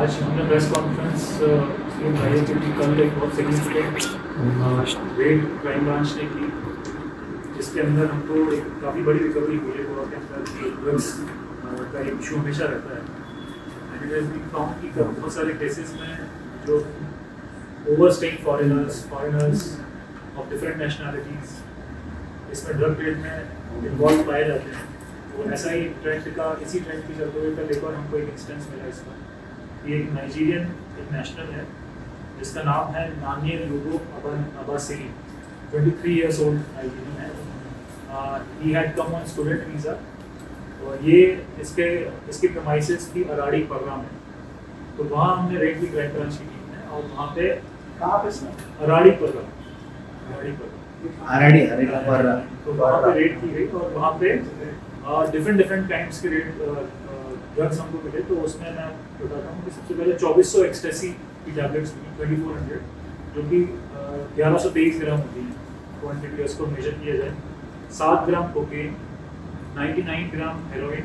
आज हमने press conference इसलिए बुलाई है क्योंकि कल एक बहुत सिग्निफिकेंट रेड क्राइम ब्रांच ने की, जिसके अंदर हमको एक काफ़ी बड़ी रिकवरी हुई है। गोवा के अंदर ड्रग्स का एक इशू हमेशा रहता है। And it has been found कि बहुत सारे केसेस में जो overstaying foreigners of different nationalities इसमें ड्रग ट्रेड में इन्वॉल्व पाए जाते हैं। तो ऐसा ही इसी ट्रेंड की चलते हुए कल एक और हमको एक इंस्टेंस मिला इसका। ये एक नाइजीरियन एक नेशनल है जिसका नाम है नान्ये लुगो अबासिरी, 23 years old नाइजीरियन है। He had come on student visa और ये इसके प्रमाइसेस की अराड़ी प्रोग्राम है। तो वहाँ हमने रेड की क्राइम ब्रांच की टीम है और वहाँ पे कहाँ पे सर? अराड़ी प्रोग्राम तो वहाँ पे रेड की गई और वहाँ पे डिफरेंट टाइम्स के रेड ड्रग्स हमको मिले। तो उसमें मैं बताता हूँ कि सबसे पहले 2400 एक्सटेसी की टैबलेट्स मिली, 2400, जो कि 1123 ग्राम होती है क्वान्टिटी, उसको मेजर किया जाए। 7 ग्राम कोकेन, 99 ग्राम हेरोइन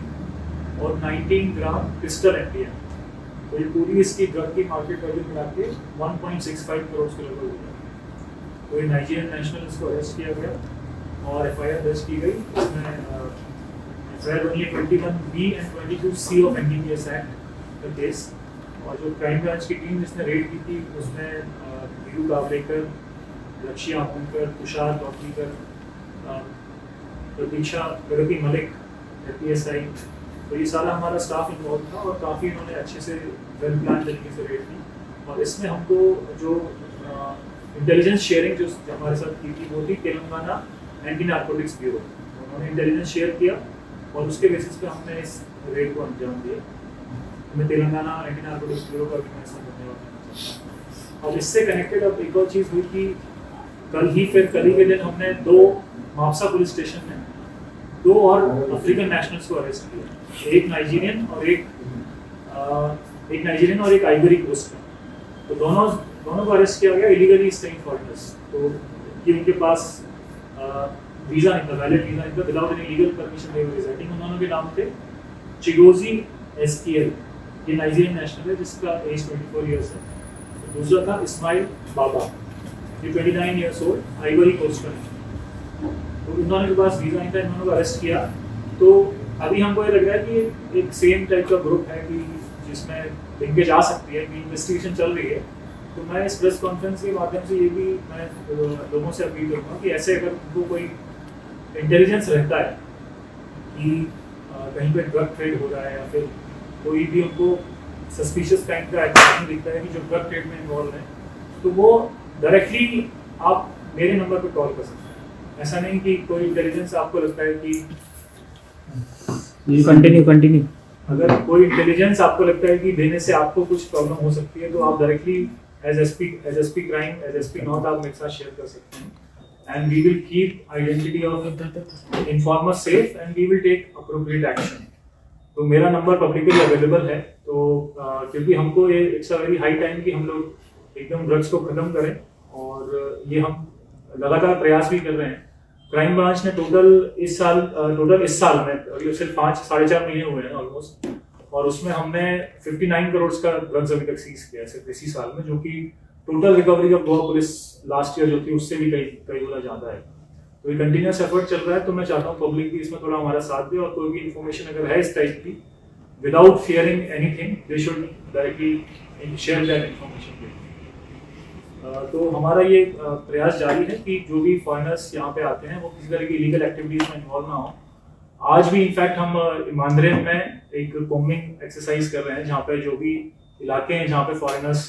और 19 ग्राम क्रिस्टल एमडीएम। तो ये पूरी इसकी ड्रग की मार्केट वैल्यू मिला के 1.65 करोड़ के लगभग हो गया। तो ये नाइजीरियन नेशनल इसको अरेस्ट किया गया और एफआईआर दर्ज की गई। इसमें FIR only 21B and 22C of NDPS act का केस। और जो क्राइम ब्रांच की टीम जिसने रेड की थी उसमें वीरू कावलेकर, लक्ष्य आमोनकर, तुषार लौकीकर, प्रतीक्षा प्रगति मलिक, एपीएसआई, तो ये सारा हमारा स्टाफ इन्वॉल्व था और काफ़ी इन्होंने अच्छे से वेल प्लान तरीके से रेड की। और इसमें हमको जो इंटेलिजेंस शेयरिंग जो हमारे साथ की थी वो थी तेलंगाना एंटी नार्कोटिक्स ब्यूरो। उन्होंने इंटेलिजेंस शेयर किया और उसके बेसिस पे हमने इस रेड को अंजाम दिया। मैं तेलंगाना एंटी नार्कोटिक्स ब्यूरो का भी मैं इसमें धन्यवाद करना चाहता हूँ। और इससे कनेक्टेड अब एक और चीज़ हुई कि कल ही के दिन हमने 2 मापसा पुलिस स्टेशन में 2 और अफ्रीकन नेशनल्स को अरेस्ट किया, एक नाइजीरियन और एक आइवरी कोस्ट का। तो दोनों को अरेस्ट किया गया इलीगली स्टेइंग फॉरेनर्स। तो कि उनके पास वीज़ा नहीं था, वैलिड वीज़ा नहीं था, विदाउट एनी लीगल परमिशन दे वर रिजाइडिंग। उन्होंने के नाम थे चिगोजी एसकेएल, ये नाइजीरियन नेशनल है जिसका एज 24 ईयर्स है। तो दूसरा था इस्माइल बाबा, ये 29 ईयर्स ओल्ड, आइवरी कोस्ट का। तो उन्होंने के पास वीज़ा नहीं था, इन्होंने को अरेस्ट किया। तो अभी हमको ये लग रहा है कि एक सेम टाइप का ग्रुप है कि जिसमें लिंकेज आ सकती है, कि इन्वेस्टिगेशन चल रही है। तो मैं इस प्रेस कॉन्फ्रेंस के माध्यम से ये भी मैं लोगों से अपील करूँगा कि ऐसे अगर उनको कोई इंटेलिजेंस रहता है कि कहीं पे ड्रग ट्रेड हो रहा है या फिर कोई भी उनको सस्पिशियस काइंड का एक्टिविटी दिखता है कि जो ड्रग ट्रेड में इन्वॉल्व है, तो वो डायरेक्टली आप मेरे नंबर पर कॉल कर सकते हैं। ऐसा नहीं कि कोई इंटेलिजेंस आपको लगता है कि कंटिन्यू अगर कोई इंटेलिजेंस आपको लगता है कि देने से आपको कुछ प्रॉब्लम हो सकती है, तो आप directly as SP crime, as SP north आप मेरे साथ शेयर कर सकते हैं। And we will keep identity of informer safe and we will take appropriate action. तो मेरा नंबर पब्लिकली अवेलेबल है। तो क्योंकि हमको ये it's a very high time कि हम लोग एकदम ड्रग्स को खत्म करें, और ये हम लगातार प्रयास भी कर रहे हैं। क्राइम ब्रांच ने टोटल इस साल में अभी सिर्फ 4.5 महीने हुए हैं ऑलमोस्ट, और उसमें हमने 59 करोड़ का ड्रग्स अभी तक सीज किया है सिर्फ इसी साल में, जो कि total recovery of Goa police last year जो थी उससे भी कई गुना ज्यादा है। तो ये कंटिन्यूस एफर्ट चल रहा है। तो मैं चाहता हूँ पब्लिक भी इसमें थोड़ा हमारा साथ दे, और कोई भी इन्फॉर्मेशन अगर है इस टाइप की, without fearing anything, they should directly share that information. तो हमारा ये प्रयास जारी है कि जो भी फॉरेनर्स यहाँ पे आते हैं वो किसी तरह की इलीगल एक्टिविटीज में इन्वॉल्व ना हो। आज भी इनफैक्ट हम मांद्रेम में एक कॉम्बिंग एक्सरसाइज कर रहे हैं, जहाँ पे जो भी इलाके हैं जहाँ पे फॉरेनर्स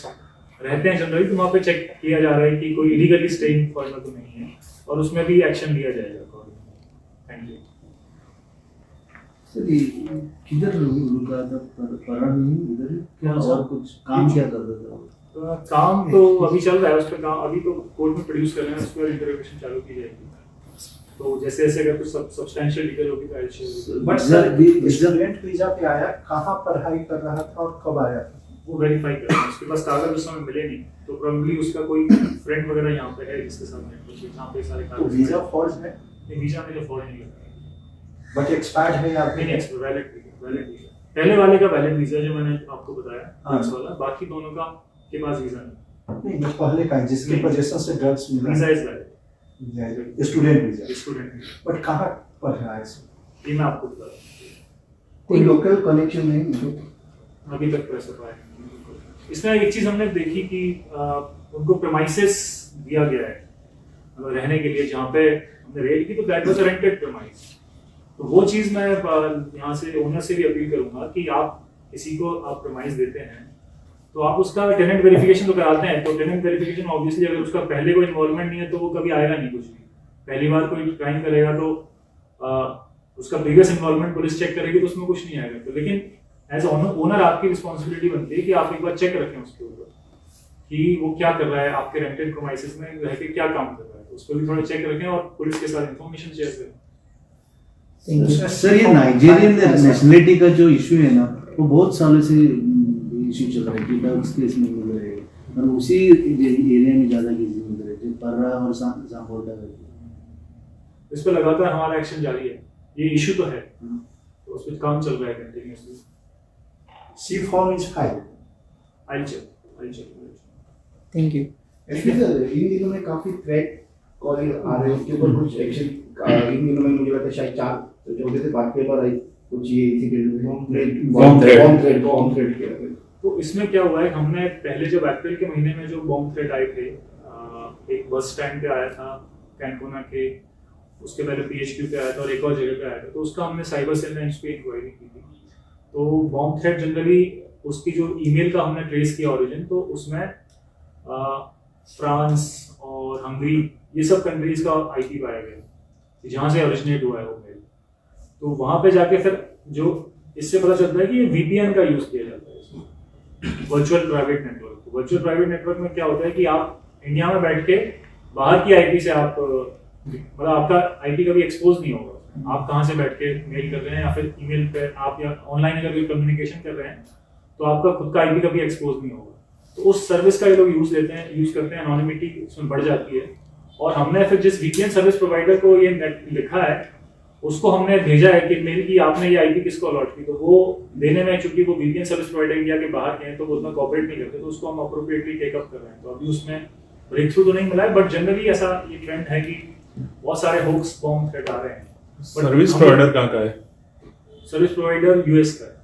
रहते हैं जनरली, तो वहाँ पे चेक किया जा रहा है कि कोई इलीगली स्टेइंग फॉरेनर तो नहीं है, और उसमें भी एक्शन लिया जाएगा। Thank you. किधर रुका था परान इधर क्या, और कुछ काम क्या कर रहा था? काम तो अभी चल रहा है, उस पर काम अभी तो कोर्ट में प्रोड्यूस कर रहे हैं, उस पर इंटरोगेशन चालू की जाएगी। तो जैसे जैसे अगर कुछ सब्सटेंशियल डिटेल होगी तो I share. But sir student visa पे आया, कहाँ पढ़ाई कर रहा था और कब आया था? वो वेरीफाई कर रहे हैं। उसके पास कागज उस समय मिले नहीं, तो प्रोबेबली उसका कोई फ्रेंड वगैरह यहाँ पे है जिसके साथ नेटवर्क है, जहाँ पे सारे कागज। तो वीजा फॉर्ज है? नहीं, वीजा में जो फॉरेन नहीं लगता, बट एक्सपायर्ड है या नहीं, वैलिड पहले वाले का वैलिड वीजा जो मैंने आपको बताया, हाँ। ड्रग्स वाला, बाकी दोनों का के पास वीजा नहीं, नहीं, जो पहले का है, जिसके पोजेशन से ड्रग्स मिला visa is valid, student visa, student, but कहाँ पर है ऐसे? ये मैं आपको बता रहा हूँ। कोई लोकल कनेक्शन नहीं अभी तक पैसा पाया नहीं। इसमें एक चीज हमने देखी कि उनको प्रेमाइसेस दिया गया है रहने के लिए, जहाँ पे हमने रेड की तो दैट वाज रेंटेड प्रेमाइस। तो वो चीज मैं यहाँ से ओनर से भी अपील करूंगा कि आप किसी को आप प्रेमाइस देते हैं तो आप उसका टेनेंट वेरिफिकेशन तो कराते हैं, तो टेनेंट वेरिफिकेशन ऑब्वियसली अगर उसका पहले कोई इन्वॉल्वमेंट नहीं है तो वो कभी आएगा नहीं कुछ भी। पहली बार कोई क्राइम करेगा तो उसका प्रीवियस इन्वॉल्वमेंट पुलिस चेक करेगी तो उसमें कुछ नहीं आएगा। तो लेकिन एज ओनर आपकी रिस्पॉन्सिबिलिटी बनती है कि आप एक बार चेक रखें उसके ऊपर कि वो क्या कर रहा है, आपके रेंटेड प्रोमाइसेस में रह के क्या काम कर रहा है, उसको भी थोड़ा चेक रखें और पुलिस के साथ इंफॉर्मेशन शेयर करें। सर ये नाइजीरियन नेशनलिटी का जो इशू है ना, वो बहुत सालों से इशू चल रहा है कि ड्रग्स केस में मिल रहे हैं और उसी एरिया में ज़्यादा केसेस मिल रहे हैं जो पर्रा और सांगोटा है। इस पर लगातार हमारा एक्शन जारी है, ये इशू तो है तो उस पर काम चल रहा है continuously. C-form is filed. I check. Thank you. Actually sir इन दिनों में काफी थ्रेट कॉल आ रहे हैं, उसके ऊपर कुछ एक्शन इन दिनों में मुझे लगता है शायद 4 से 5 पेपर आई कुछ ये इंसिडेंट बॉम्ब थ्रेट किया गया। तो इसमें क्या हुआ है, हमने पहले जब अप्रैल के महीने में जो बॉम्ब थ्रेट आए थे, एक बस स्टैंड पे आया था कैनकोना के, उसके पहले PHQ पे आया था और एक और जगह पे आया था, तो उसका हमने साइबर सेल में इस पे इंक्वायरी की थी। तो बॉम्ब थ्रेट जनरली उसकी जो ईमेल का हमने ट्रेस किया ओरिजिन, तो उसमें फ्रांस और हंगरी ये सब कंट्रीज का IP पाया गया जहाँ से ओरिजिनेट हुआ है वो मेल। तो वहाँ पे जाके फिर जो इससे पता चलता है कि ये VPN का यूज़ किया जाता है इसमें, वर्चुअल प्राइवेट नेटवर्क। तो वर्चुअल प्राइवेट नेटवर्क में क्या होता है कि आप इंडिया में बैठ के बाहर की IP से आप मतलब आपका IP कभी एक्सपोज नहीं होगा, आप कहाँ से बैठ के मेल कर रहे हैं या फिर ईमेल पे आप या ऑनलाइन अगर कोई कम्युनिकेशन कर रहे हैं तो आपका खुद का IP कभी एक्सपोज नहीं होगा। तो उस सर्विस का ये लोग यूज करते हैं, एनोनिमिटी उसमें बढ़ जाती है। और हमने फिर जिस VPN सर्विस प्रोवाइडर को ये लिखा है उसको हमने भेजा है कि मेल की आपने ये IP किसको अलॉट की, तो वो देने में चूंकि वो VPN सर्विस प्रोवाइडर इंडिया के बाहर के हैं तो वो उतना कॉपरेट नहीं करते, तो उसको हम अप्रोप्रिएटली टेकअप कर रहे हैं। तो अभी उसमें ब्रेक थ्रू तो नहीं मिला है, बट जनरली ऐसा ये ट्रेंड है कि बहुत सारे होक्स बॉम्ब थ्रेट आ रहे हैं। सर्विस प्रोवाइडर कहाँ का है? सर्विस प्रोवाइडर US का है।